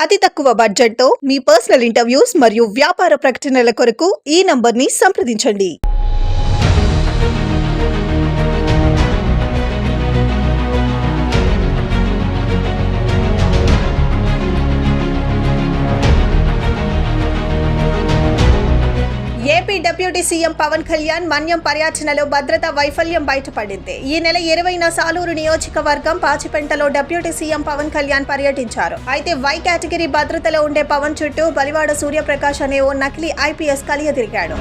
అతి తక్కువ బడ్జెట్తో మీ పర్సనల్ ఇంటర్వ్యూస్ మరియు వ్యాపార ప్రకటనల కొరకు ఈ నంబర్ని సంప్రదించండి. AP deputy CM Pawan Kalyan Manyam పర్యటనలో భద్రతా వైఫల్యం బయటపడింది. ఈ నెల 20న సాలూరు నియోజకవర్గం పాచిపెంటలో డిప్యూటీ సీఎం పవన్ కళ్యాణ్ పర్యటించారు. అయితే వై కేటగిరీ భద్రతలో ఉండే పవన్ చుట్టూ బలివాడ సూర్యప్రకాష్ అనే ఓ నకిలీ ఐపీఎస్ కలియదిరిగాడు.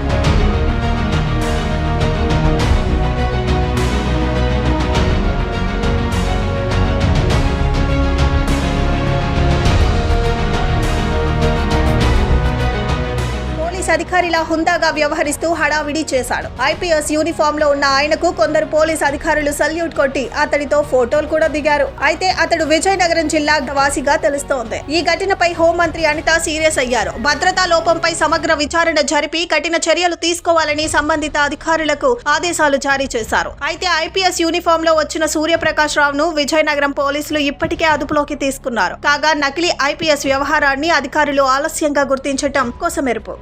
అధికారిలా హుందాగా వ్యవహరిస్తూ హడావిడి చేశాడు. ఐపీఎస్ యూనిఫామ్ లో ఉన్న ఆయనకు కొందరు పోలీస్ అధికారులు సల్యూట్ కొట్టి అతడితో ఫోటోలు కూడా దిగారు. అయితే అతడు విజయనగరం జిల్లా వాసిగా తెలుస్తోంది. ఈ ఘటనపై హోంమంత్రి అనిత సీరియస్ అయ్యారు. భద్రతా లోపంపై సమగ్ర విచారణ జరిపి కఠిన చర్యలు తీసుకోవాలని సంబంధిత అధికారులకు ఆదేశాలు జారీ చేశారు. అయితే ఐపీఎస్ యూనిఫామ్ లో వచ్చిన సూర్యప్రకాష్ రావును విజయనగరం పోలీసులు ఇప్పటికే అదుపులోకి తీసుకున్నారు. కాగా నకిలీ ఐపీఎస్ వ్యవహారాన్ని అధికారులు ఆలస్యంగా గుర్తించడం కొసమెరుపు.